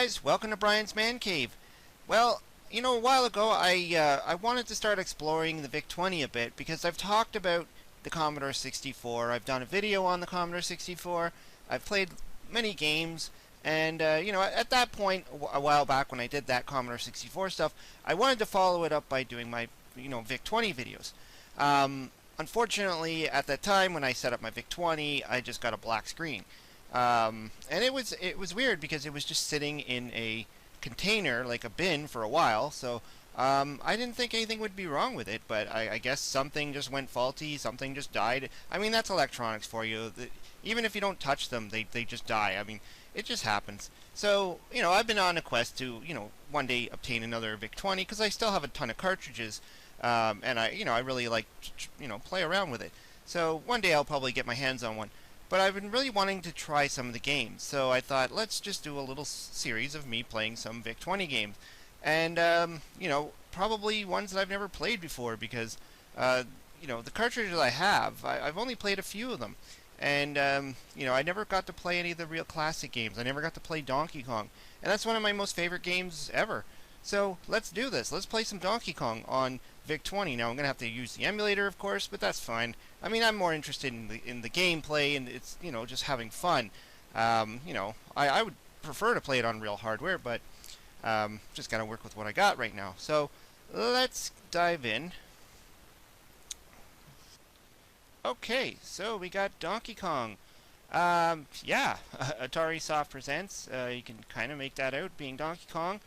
guys, welcome to Brian's Man Cave. Well, a while ago I wanted to start exploring the VIC-20 a bit because I've talked about the Commodore 64. I've done a video on the Commodore 64. I've played many games, and at that point, a while back when I did that Commodore 64 stuff, I wanted to follow it up by doing my VIC-20 videos. Unfortunately, at that time when I set up my VIC-20, I just got a black screen. And it was weird because it was just sitting in a container, like a bin, for a while. So I didn't think anything would be wrong with it, but I guess something just went faulty, something just died. I mean, that's electronics for you. Even if you don't touch them, they just die. I mean, it just happens. So, I've been on a quest to, one day obtain another VIC-20 because I still have a ton of cartridges, and I really like to, play around with it. So one day I'll probably get my hands on one. But I've been really wanting to try some of the games, so I thought let's just do a little series of me playing some VIC-20 games, and probably ones that I've never played before because the cartridges I have, I've only played a few of them, and I never got to play any of the real classic games. I never got to play Donkey Kong, and that's one of my most favorite games ever. So let's do this. Let's play some Donkey Kong on VIC-20. Now I'm gonna have to use the emulator, of course, but that's fine. I mean, I'm more interested in the gameplay, and it's just having fun. I would prefer to play it on real hardware, but just gotta work with what I got right now. So let's dive in. Okay, so we got Donkey Kong. Yeah, Atari Soft presents. You can kind of make that out, being Donkey Kong.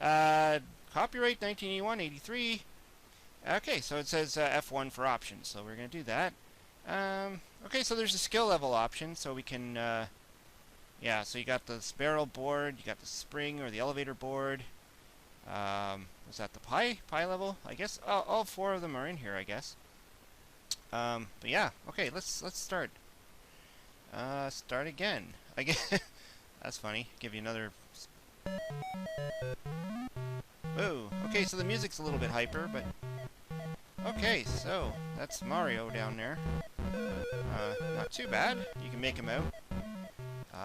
Copyright 1981, 83. Okay, so it says F1 for options, so we're going to do that. Okay, so there's a skill level option, so we can, yeah, so you got the barrel board, you got the spring or the elevator board. Was that the pie level? I guess all four of them are in here, I guess. But yeah, okay, let's start. Start again. I guess that's funny. Give you another. Whoa. Okay, so the music's a little bit hyper, but okay, so that's Mario down there. Not too bad. You can make him out.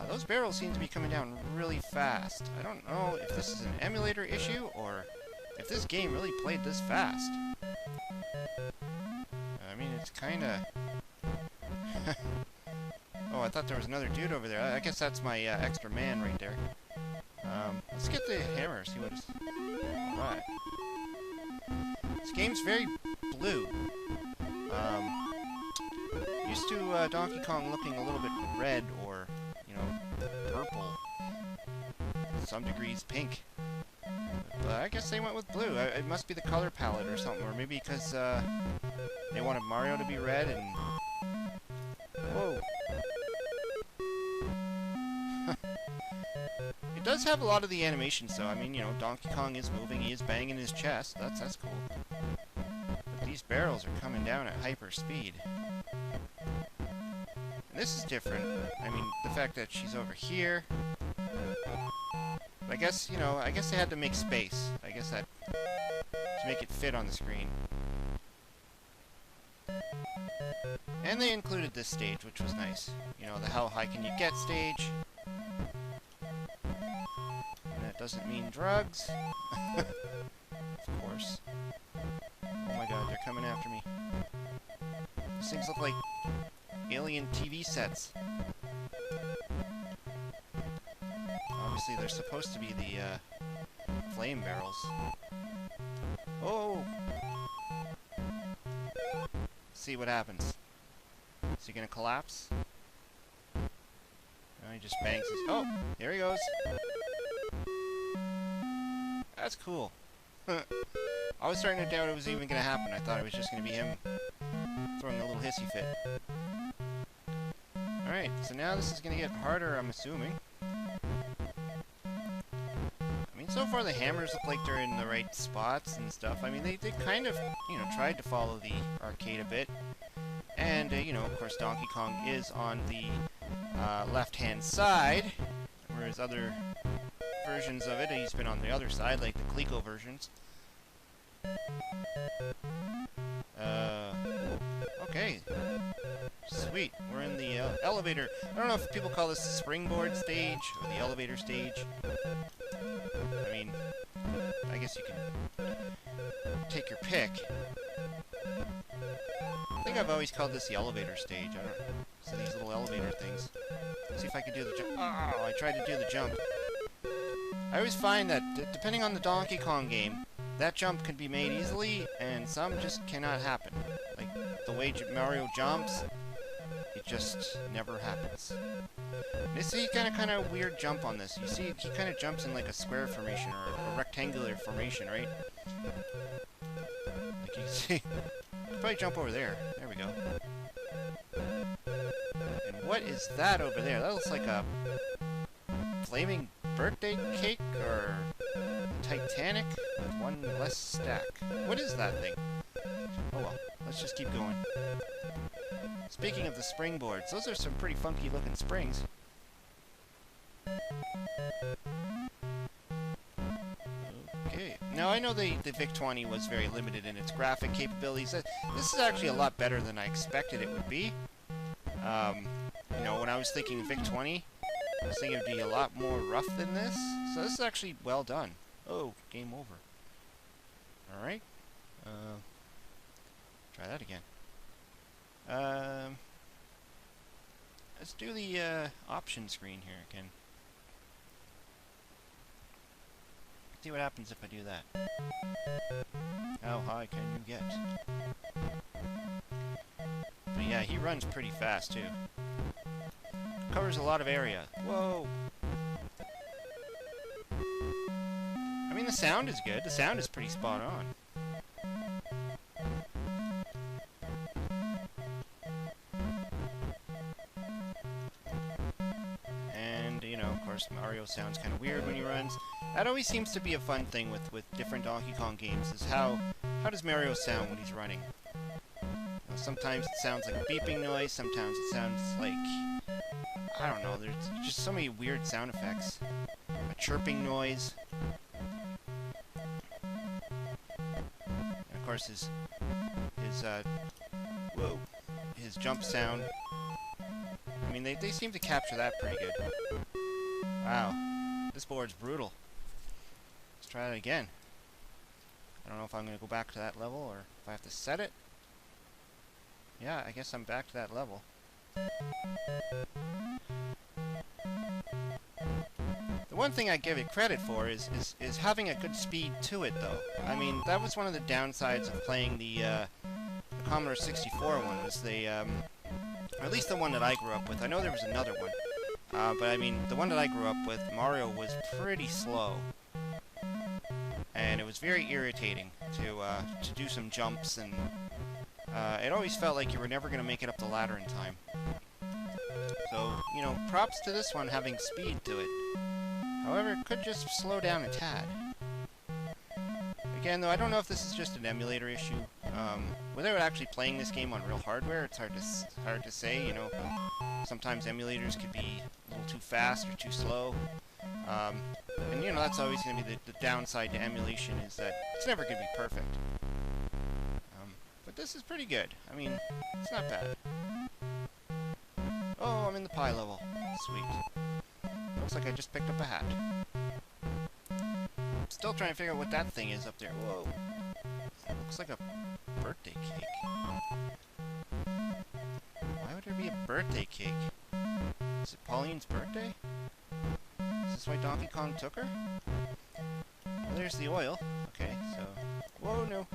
Those barrels seem to be coming down really fast. I don't know if this is an emulator issue or if this game really played this fast. I mean, it's kinda... Oh, I thought there was another dude over there. I guess that's my extra man right there. Let's get the hammer, see what it's... Alright. This game's very blue. Used to Donkey Kong looking a little bit red or, purple. Some degrees pink. But I guess they went with blue. It must be the color palette or something, or maybe because they wanted Mario to be red and... Whoa. It does have a lot of the animations, though. I mean, Donkey Kong is moving, he is banging his chest. That's cool. But these barrels are coming down at hyper speed. And this is different. I mean, the fact that she's over here. But I guess, I guess they had to make space. I guess that to make it fit on the screen. And they included this stage, which was nice. The how high can you get stage. Doesn't mean drugs. Of course. Oh my god, they're coming after me. These things look like alien TV sets. Obviously, they're supposed to be the flame barrels. Oh! See what happens. Is he gonna collapse? No, he just bangs his... Oh! There he goes! That's cool. I was starting to doubt it was even going to happen. I thought it was just going to be him throwing a little hissy fit. Alright, so now this is going to get harder, I'm assuming. I mean, so far the hammers look like they're in the right spots and stuff. I mean, they kind of, tried to follow the arcade a bit. And, of course, Donkey Kong is on the left-hand side, whereas other... versions of it, he's been on the other side, like the Coleco versions. Okay. Sweet. We're in the elevator. I don't know if people call this the springboard stage or the elevator stage. guess you can take your pick. I think I've always called this the elevator stage. I don't know. So these little elevator things. Let's see if I can do the jump. Oh, I tried to do the jump. I always find that, depending on the Donkey Kong game, that jump can be made easily, and some just cannot happen. Like, the way Mario jumps, it just never happens. This is kind of weird jump on this. You see, he kind of jumps in like a square formation, or a rectangular formation, right? Like you can see. Could probably jump over there. There we go. And what is that over there? That looks like a flaming birthday cake, or Titanic with one less stack. What is that thing? Oh well, let's just keep going. Speaking of the springboards, those are some pretty funky looking springs. Okay, now I know the Vic-20 was very limited in its graphic capabilities. This is actually a lot better than I expected it would be. You know, when I was thinking Vic-20, I was thinking it would be a lot more rough than this. So this is actually well done. Oh, game over. Alright. Try that again. Let's do the option screen here again. See what happens if I do that. How high can you get? But yeah, he runs pretty fast too. Covers a lot of area. Whoa! I mean, the sound is good. The sound is pretty spot on. And, you know, of course, Mario sounds kind of weird when he runs. That always seems to be a fun thing with different Donkey Kong games, is how does Mario sound when he's running? You know, sometimes it sounds like a beeping noise, sometimes it sounds like, I don't know, there's just so many weird sound effects. A chirping noise. And of course his jump sound. I mean, they seem to capture that pretty good. Wow. This board's brutal. Let's try it again. I don't know if I'm going to go back to that level, or if I have to set it. Yeah, I guess I'm back to that level. The one thing I give it credit for is having a good speed to it, though. I mean, that was one of the downsides of playing the Commodore 64 one, was or at least the one that I grew up with. I know there was another one. But I mean, the one that I grew up with, Mario was pretty slow. And it was very irritating to do some jumps, and it always felt like you were never going to make it up the ladder in time. So, you know, props to this one having speed to it. However, it could just slow down a tad. Again, though, I don't know if this is just an emulator issue. Without actually playing this game on real hardware, it's hard to say, you know. Sometimes emulators could be a little too fast or too slow. And, you know, that's always going to be the downside to emulation, is that it's never going to be perfect. But this is pretty good. I mean, it's not bad. Oh, I'm in the pie level. Sweet. Looks like I just picked up a hat. Still trying to figure out what that thing is up there. Whoa. Looks like a birthday cake. Why would there be a birthday cake? Is it Pauline's birthday? Is this why Donkey Kong took her? Well, there's the oil. Okay, so... Whoa, no.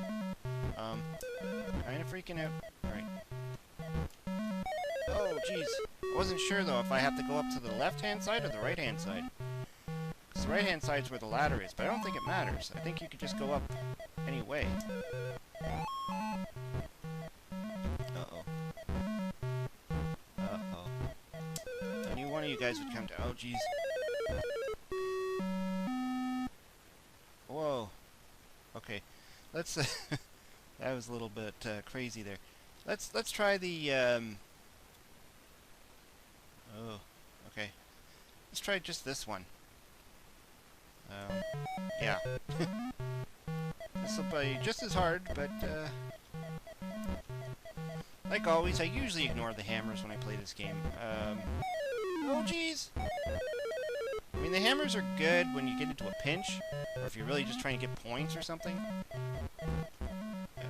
Kinda freaking out. Alright. Oh, jeez. I wasn't sure, though, if I have to go up to the left-hand side or the right-hand side. Because the right-hand side is where the ladder is, but I don't think it matters. I think you could just go up any way. Uh-oh. Uh-oh. I knew one of you guys would come to... Oh, jeez. Whoa. Okay. Let's... that was a little bit crazy there. Let's try the... Oh, okay. Let's try just this one. Yeah. This will be just as hard, but, like always, I usually ignore the hammers when I play this game. Oh, jeez! I mean, the hammers are good when you get into a pinch, or if you're really just trying to get points or something.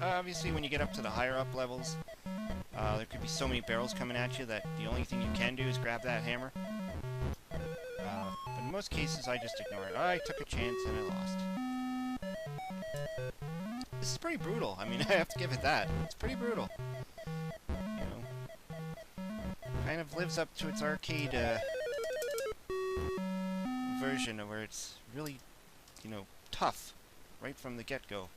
Obviously, when you get up to the higher up levels, there could be so many barrels coming at you that the only thing you can do is grab that hammer. But in most cases, I just ignore it. I took a chance and I lost. This is pretty brutal. I mean, I have to give it that. It's pretty brutal. You know, kind of lives up to its arcade version of where it's really, you know, tough right from the get-go.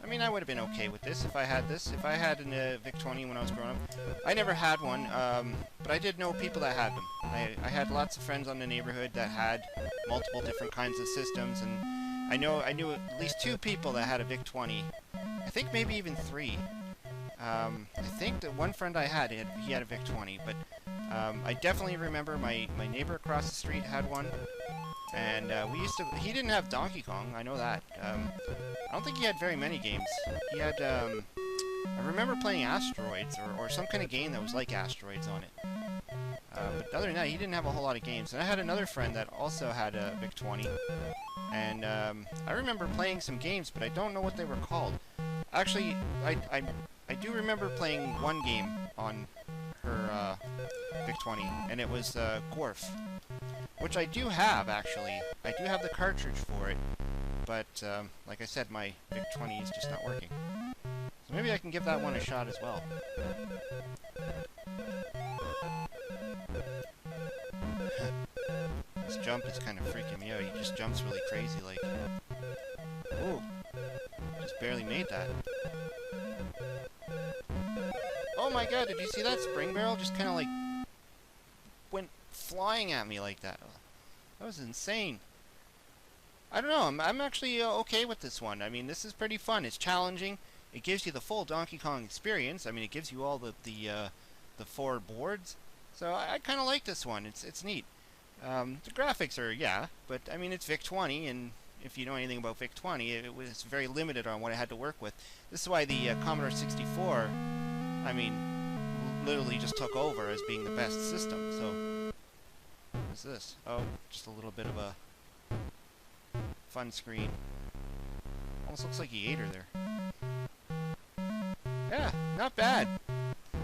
I mean, I would have been okay with this if I had this. If I had a Vic-20 when I was growing up. I never had one, but I did know people that had them. I had lots of friends on the neighborhood that had multiple different kinds of systems, and I knew at least 2 people that had a Vic-20. I think maybe even 3. I think that one friend I had, he had a Vic-20, but I definitely remember my neighbor across the street had one. And he didn't have Donkey Kong, I know that. I don't think he had very many games. He had, I remember playing Asteroids, or some kind of game that was like Asteroids on it. But other than that, he didn't have a whole lot of games. And I had another friend that also had a Vic-20. And I remember playing some games, but I don't know what they were called. Actually, I do remember playing one game on her Vic-20, and it was Gorf. Which I do have, actually. I do have the cartridge for it, but like I said, my Vic-20 is just not working. So maybe I can give that one a shot as well. This jump is kind of freaking me out. He just jumps really crazy, like... Ooh. Just barely made that. Oh my god, did you see that spring barrel? Just kind of like... went flying at me like that. That was insane. I don't know, I'm actually okay with this one. I mean, this is pretty fun. It's challenging. It gives you the full Donkey Kong experience. I mean, it gives you all the 4 boards. So I kind of like this one. It's neat. The graphics are, yeah, but I mean, it's Vic-20, and if you know anything about Vic-20, it was very limited on what it had to work with. This is why the Commodore 64, I mean, literally just took over as being the best system. So what's this? Oh, just a little bit of a fun screen. Almost looks like he ate her there. Yeah, not bad.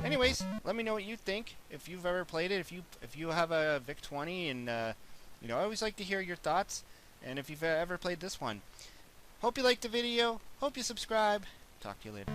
Anyways, let me know what you think. If you've ever played it, if you have a Vic-20, and you know, I always like to hear your thoughts. And if you've ever played this one. Hope you liked the video. Hope you subscribe. Talk to you later.